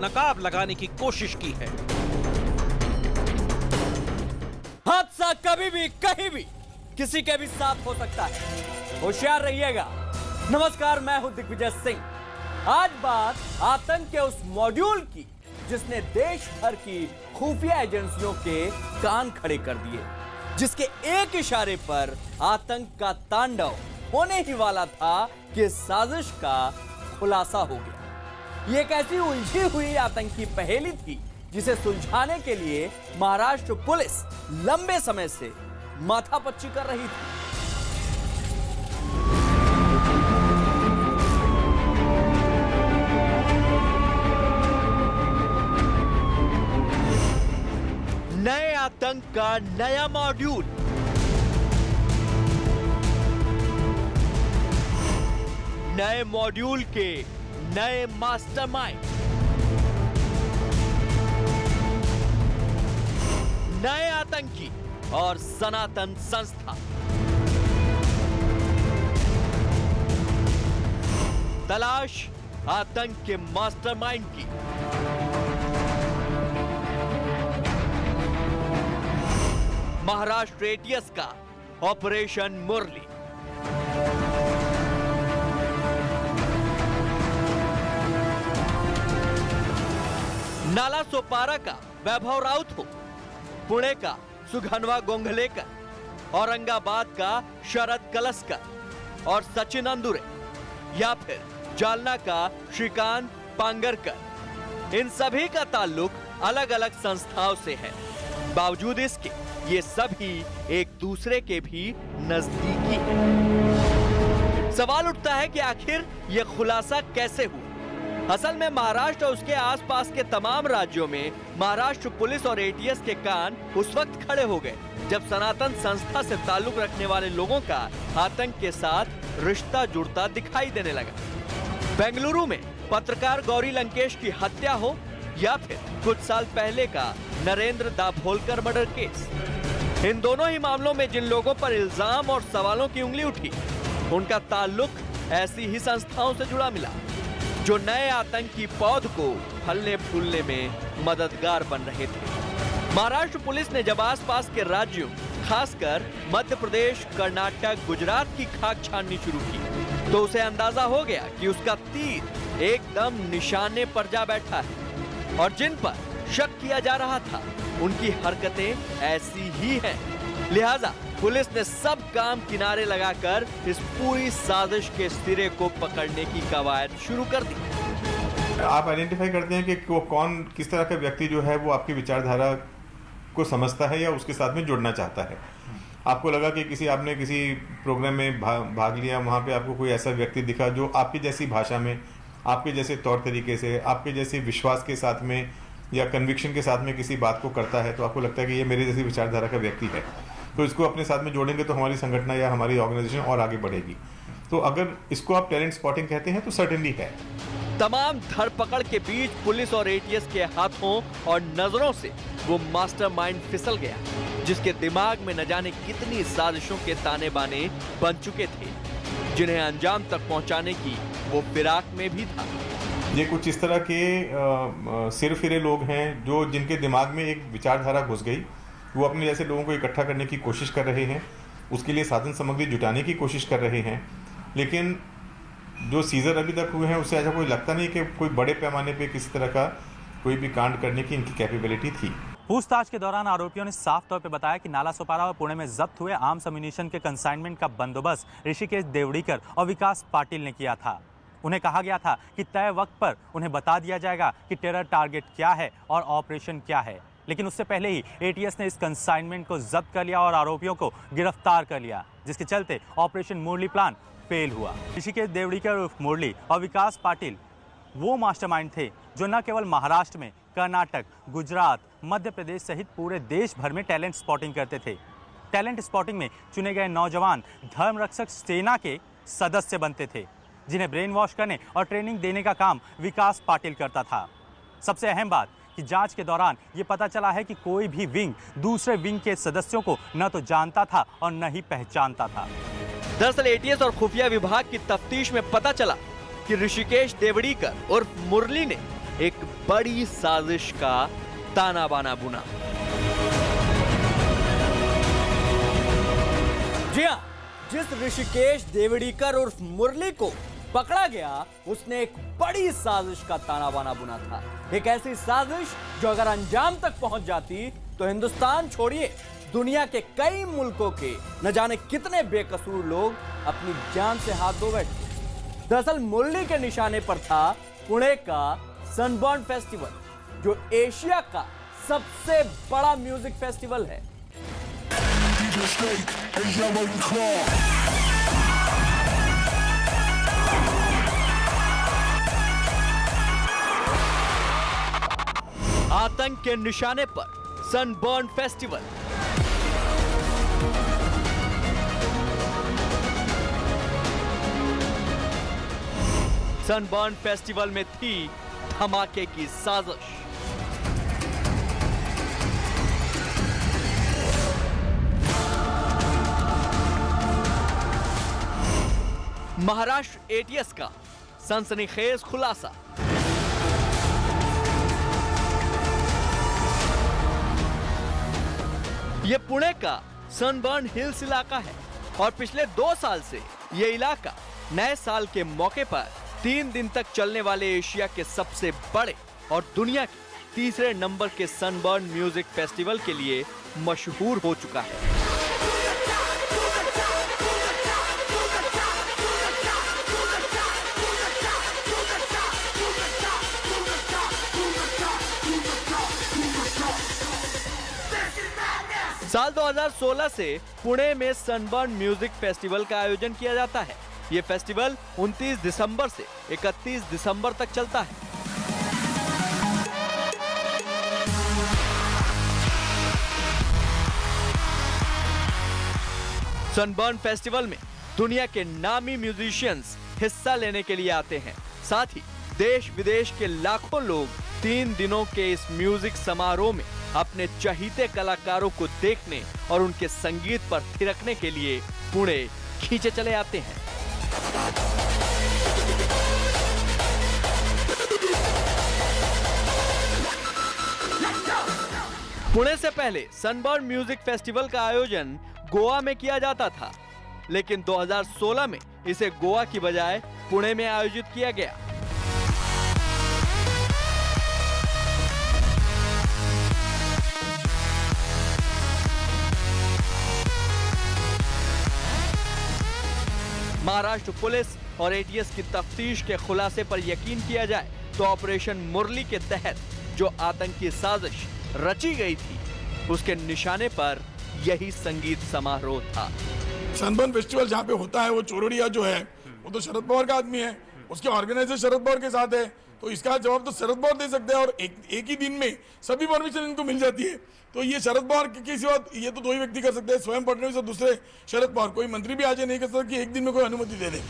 नकाब लगाने की कोशिश की है। हादसा कभी भी कहीं भी किसी के भी साथ हो सकता है, होशियार रहिएगा। नमस्कार, मैं हूं दिग्विजय सिंह। आज बात आतंक के उस मॉड्यूल की जिसने देश भर की खुफिया एजेंसियों के कान खड़े कर दिए, जिसके एक इशारे पर आतंक का तांडव होने ही वाला था कि साजिश का खुलासा हो गया। ये एक ऐसी उलझी हुई आतंकी पहेली थी जिसे सुलझाने के लिए महाराष्ट्र पुलिस लंबे समय से माथापच्ची कर रही थी। नए आतंक का नया मॉड्यूल, नए मॉड्यूल के नए मास्टरमाइंड, नए आतंकी और सनातन संस्था। तलाश आतंक के मास्टरमाइंड की। महाराष्ट्र एटीएस का ऑपरेशन मुरली। नाला सोपारा का वैभव राउत हो, पुणे का सुघनवा गोंगलेकर, औरंगाबाद का शरद कलस्कर और सचिन अंदुरे, या फिर जालना का श्रीकांत पांगरकर, इन सभी का ताल्लुक अलग अलग संस्थाओं से है। बावजूद इसके ये सभी एक दूसरे के भी नजदीकी हैं। सवाल उठता है कि आखिर यह खुलासा कैसे हुआ। असल में महाराष्ट्र और उसके आसपास के तमाम राज्यों में महाराष्ट्र पुलिस और एटीएस के कान उस वक्त खड़े हो गए जब सनातन संस्था से ताल्लुक रखने वाले लोगों का आतंक के साथ रिश्ता जुड़ता दिखाई देने लगा। बेंगलुरु में पत्रकार गौरी लंकेश की हत्या हो या फिर कुछ साल पहले का नरेंद्र दाभोलकर मर्डर केस, इन दोनों ही मामलों में जिन लोगों पर इल्जाम और सवालों की उंगली उठी, उनका ताल्लुक ऐसी ही संस्थाओं से जुड़ा मिला जो नए आतंकी पौध को फलने फूलने में मददगार बन रहे थे। महाराष्ट्र पुलिस ने जब आसपास के राज्यों, खासकर मध्य प्रदेश, कर्नाटक, गुजरात की खाक छाननी शुरू की तो उसे अंदाजा हो गया कि उसका तीर एकदम निशाने पर जा बैठा है और जिन पर शक किया जा रहा था उनकी हरकतें ऐसी ही हैं। लिहाजा पुलिस ने सब काम किनारे लगाकर इस पूरी साजिश के सिरे को पकड़ने की कवायद शुरू कर दी। आप आइडेंटिफाई करते हैं कि वो कौन, किस तरह का व्यक्ति जो है वो आपकी विचारधारा को समझता है या उसके साथ में जुड़ना चाहता है। आपको लगा कि आपने किसी प्रोग्राम में भाग लिया, वहां पे आपको कोई ऐसा व्यक्ति दिखा जो आपकी जैसी भाषा में, आपके जैसे तौर तरीके से, आपके जैसे विश्वास के साथ में या कन्विक्शन के साथ में किसी बात को करता है, तो आपको लगता है कि ये मेरे जैसी विचारधारा का व्यक्ति है, तो इसको अपने साथ में जोड़ेंगे तो हमारी संगठन या हमारी ऑर्गेनाइजेशन और आगे बढ़ेगी। तो अगर इसको आप टैलेंट स्पॉटिंग कहते हैं तो सर्टेनली है। तमाम धरपकड़ के बीच पुलिस और एटीएस के हाथों और नजरों से वो मास्टरमाइंड फिसल गया जिसके दिमाग में न जाने कितनी साजिशों के ताने बाने बन चुके थे, जिन्हें अंजाम तक पहुंचाने की वो फिराक में भी था। ये कुछ इस तरह के सिर फिरे लोग हैं जो जिनके दिमाग में एक विचारधारा घुस गई, वो अपने जैसे लोगों को इकट्ठा करने की कोशिश कर रहे हैं, उसके लिए साधन सामग्री जुटाने की कोशिश कर रहे हैं, लेकिन जो सीजर अभी तक हुए हैं उससे ऐसा कोई लगता नहीं कि कोई बड़े पैमाने पे किसी तरह का कोई भी कांड करने की इनकी कैपेबिलिटी थी। पूछताछ के दौरान आरोपियों ने साफ तौर पर बताया कि नाला सोपारा और पुणे में जब्त हुए आर्म्स अम्यूनिशन के कंसाइनमेंट का बंदोबस्त ऋषिकेश देवड़ीकर और विकास पाटिल ने किया था। उन्हें कहा गया था कि तय वक्त पर उन्हें बता दिया जाएगा कि टेरर टारगेट क्या है और ऑपरेशन क्या है, लेकिन उससे पहले ही एटीएस ने इस कंसाइनमेंट को जब्त कर लिया और आरोपियों को गिरफ्तार कर लिया, जिसके चलते ऑपरेशन मुरली प्लान फेल हुआ। ऋषिकेश देवड़ीकर उर्फ मुरली और विकास पाटिल वो मास्टरमाइंड थे जो न केवल महाराष्ट्र में, कर्नाटक, गुजरात, मध्य प्रदेश सहित पूरे देश भर में टैलेंट स्पॉटिंग करते थे। टैलेंट स्पॉटिंग में चुने गए नौजवान धर्म रक्षक सेना के सदस्य बनते थे, जिन्हें ब्रेन वॉश करने और ट्रेनिंग देने का काम विकास पाटिल करता था। सबसे अहम बात कि जांच के दौरान ये पता चला है कि कोई भी विंग दूसरे विंग के सदस्यों को न तो जानता था और न ही पहचानता था। दरअसल एटीएस और खुफिया विभाग की तफ्तीश में पता चला कि ऋषिकेश देवड़ीकर उर्फ मुरली ने एक बड़ी साजिश का ताना बाना बुना। जी हां, जिस ऋषिकेश देवड़ीकर उर्फ मुरली को पकड़ा गया, उसने एक बड़ी साजिश का ताना बाना बुना था। एक ऐसी साजिश जो अगर अंजाम तक पहुंच जाती तो हिंदुस्तान छोड़िए, दुनिया के कई मुल्कों के न जाने कितने बेकसूर लोग अपनी जान से हाथ धो बैठे। दरअसल मुरली के निशाने पर था पुणे का सनबर्न फेस्टिवल, जो एशिया का सबसे बड़ा म्यूजिक फेस्टिवल है। आतंक के निशाने पर सनबर्न फेस्टिवल। सनबर्न फेस्टिवल में थी धमाके की साजिश। महाराष्ट्र एटीएस का सनसनीखेज खुलासा। यह पुणे का सनबर्न हिल्स इलाका है और पिछले 2 साल से यह इलाका नए साल के मौके पर 3 दिन तक चलने वाले एशिया के सबसे बड़े और दुनिया के तीसरे नंबर के सनबर्न म्यूजिक फेस्टिवल के लिए मशहूर हो चुका है। साल 2016 से पुणे में सनबर्न म्यूजिक फेस्टिवल का आयोजन किया जाता है। ये फेस्टिवल 29 दिसंबर से 31 दिसंबर तक चलता है। सनबर्न फेस्टिवल में दुनिया के नामी म्यूजिशियंस हिस्सा लेने के लिए आते हैं। साथ ही देश विदेश के लाखों लोग 3 दिनों के इस म्यूजिक समारोह में अपने चहीते कलाकारों को देखने और उनके संगीत पर थिरकने के लिए पुणे खींचे चले आते हैं। पुणे से पहले सनबर्न म्यूजिक फेस्टिवल का आयोजन गोवा में किया जाता था, लेकिन 2016 में इसे गोवा की बजाय पुणे में आयोजित किया गया। महाराष्ट्र पुलिस और एटीएस की तफ्तीश के खुलासे पर यकीन किया जाए तो ऑपरेशन मुरली के तहत जो आतंकी साजिश रची गई थी, उसके निशाने पर यही संगीत समारोह था। सनबर्न फेस्टिवल जहाँ पे होता है, वो चोरड़िया जो है वो तो शरद पवार का आदमी है, उसके ऑर्गेनाइजर शरद पवार के साथ है, तो इसका जवाब तो शरद पवार दे सकते हैं। और एक ही दिन में सभी परमिशन इनको मिल जाती है, तो ये शरद पवार की सिवा ये तो 2 ही व्यक्ति कर सकते हैं, स्वयं फडणवीस और दूसरे शरद पवार। कोई मंत्री भी आज नहीं कर सकता कि एक दिन में कोई अनुमति दे दे।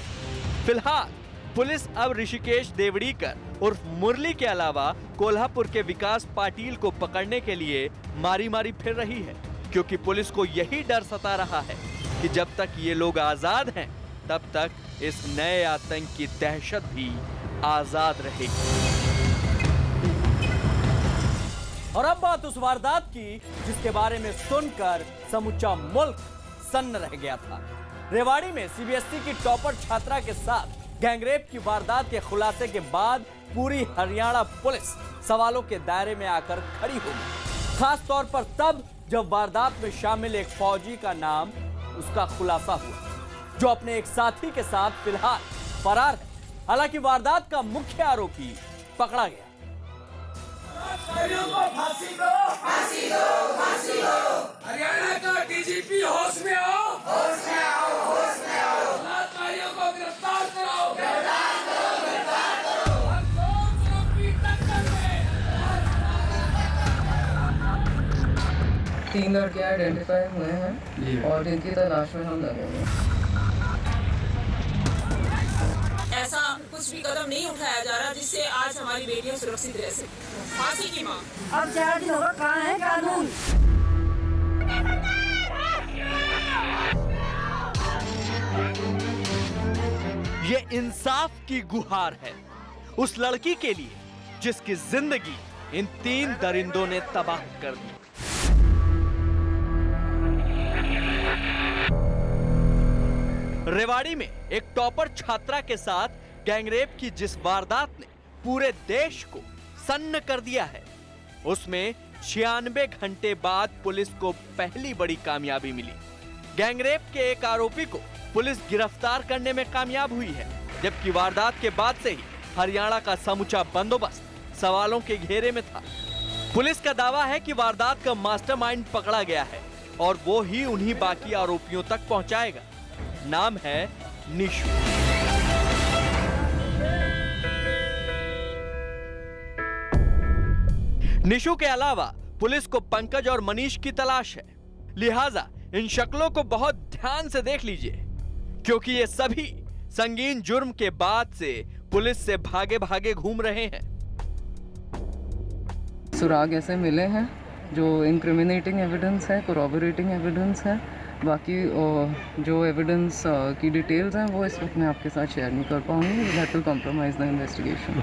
फिलहाल पुलिस अब ऋषिकेश देवड़ीकर उर्फ मुरली के अलावा कोल्हापुर के विकास पाटिल को पकड़ने के लिए मारी मारी फिर रही है, क्योंकि पुलिस को यही डर सता रहा है कि जब तक ये लोग आजाद हैं, तब तक इस नए आतंक की दहशत भी आजाद रहेगी। और अब बात उस वारदात की जिसके बारे में सुनकर समूचा मुल्क सन्न रह गया था। रेवाड़ी में सीबीएसई की टॉपर छात्रा के साथ गैंगरेप की वारदात के खुलासे के बाद पूरी हरियाणा पुलिस सवालों के दायरे में आकर खड़ी हो गई, खास तौर पर तब जब वारदात में शामिल एक फौजी का नाम उसका खुलासा हुआ, जो अपने एक साथी के साथ फिलहाल फरार है। हालांकि वारदात का मुख्य आरोपी पकड़ा गया। फांसी दो, फांसी दो, फांसी दो। हरियाणा का डीजीपी होश में आओ, होश में आओ, होश में आओ। बलात्कारियों को गिरफ्तार करो, गिरफ्तार करो, गिरफ्तार करो। हम दोनों की टक्कर में 3 लड़के आइडेंटिफाई हुए हैं और इनकी तलाश में हम लगेंगे। ऐसा कुछ भी कदम नहीं उठाया जा रहा जिससे आज हमारी बेटियां सुरक्षित रह सकें। फांसी की मांग। अब 4 दिन होगा, कहाँ है कानून? ये इंसाफ की गुहार है उस लड़की के लिए जिसकी जिंदगी इन 3 दरिंदों ने तबाह कर दी। रेवाड़ी में एक टॉपर छात्रा के साथ गैंगरेप की जिस वारदात ने पूरे देश को सन्न कर दिया है, उसमें 96 घंटे बाद पुलिस को पहली बड़ी कामयाबी मिली। गैंगरेप के एक आरोपी को पुलिस गिरफ्तार करने में कामयाब हुई है, जबकि वारदात के बाद से ही हरियाणा का समूचा बंदोबस्त सवालों के घेरे में था। पुलिस का दावा है कि वारदात का मास्टरमाइंड पकड़ा गया है और वो ही उन्हीं बाकी आरोपियों तक पहुंचाएगा। नाम है निशु। निशु के अलावा पुलिस को पंकज और मनीष की तलाश है, लिहाजा इन शक्लों को बहुत ध्यान से देख लीजिए, क्योंकि ये सभी संगीन जुर्म के बाद से पुलिस से भागे भागे घूम रहे हैं। सुराग ऐसे मिले हैं जो इंक्रिमिनेटिंग एविडेंस है, कोरॉबोरेटिंग एविडेंस है। बाकी जो एविडेंस की डिटेल्स हैं वो इस वक्त मैं आपके साथ शेयर नहीं कर पाऊंगी। That will compromise the investigation.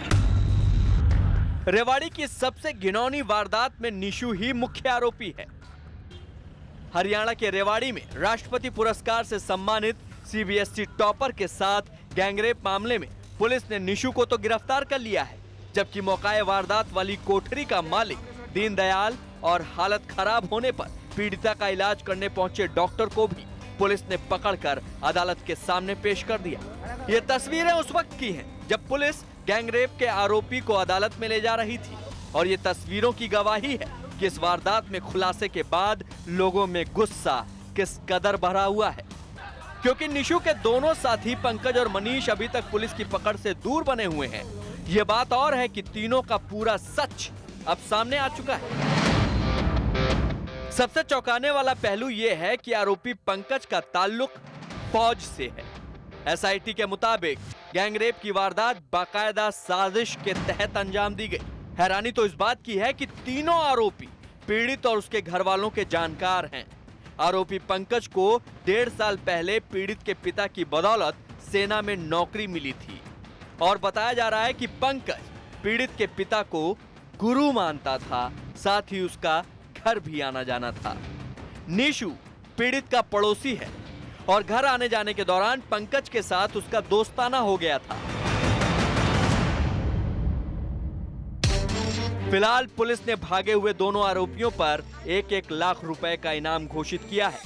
Rewari की सबसे घिनौनी वारदात में निशु ही मुख्य आरोपी है। हरियाणा के रेवाड़ी में राष्ट्रपति पुरस्कार से सम्मानित सीबीएसई टॉपर के साथ गैंगरेप मामले में पुलिस ने निशु को तो गिरफ्तार कर लिया है, जबकि मौकाए वारदात वाली कोठरी का मालिक दीनदयाल और हालत खराब होने पर पीड़िता का इलाज करने पहुंचे डॉक्टर को भी पुलिस ने पकड़कर अदालत के सामने पेश कर दिया। ये तस्वीरें उस वक्त की हैं जब पुलिस गैंगरेप के आरोपी को अदालत में ले जा रही थी, और ये तस्वीरों की गवाही है कि इस वारदात में खुलासे के बाद लोगों में गुस्सा किस कदर भरा हुआ है, क्योंकि निशु के दोनों साथी पंकज और मनीष अभी तक पुलिस की पकड़ से दूर बने हुए हैं। ये बात और है कि तीनों का पूरा सच अब सामने आ चुका है। सबसे चौंकाने वाला पहलू यह है कि आरोपी पंकज का ताल्लुक फौज से है। एसआईटी के मुताबिक गैंगरेप की वारदात बाकायदा साजिश के तहत अंजाम दी गई। हैरानी तो इस बात की है कि तीनों आरोपी पीड़ित और उसके घर वालों के जानकार हैं। आरोपी पंकज को 1.5 साल पहले पीड़ित के पिता की बदौलत सेना में नौकरी मिली थी, और बताया जा रहा है कि पंकज पीड़ित के पिता को गुरु मानता था, साथ ही उसका घर भी आना जाना था। निशु पीड़ित का पड़ोसी है और घर आने जाने के दौरान पंकज के साथ उसका दोस्ताना हो गया था। फिलहाल पुलिस ने भागे हुए दोनों आरोपियों पर 1-1 लाख रुपए का इनाम घोषित किया है।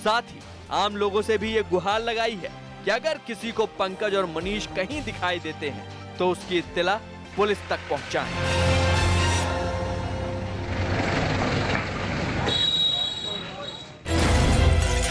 साथ ही आम लोगों से भी ये गुहार लगाई है कि अगर किसी को पंकज और मनीष कहीं दिखाई देते हैं तो उसकी इत्तला पुलिस तक पहुंचाएं।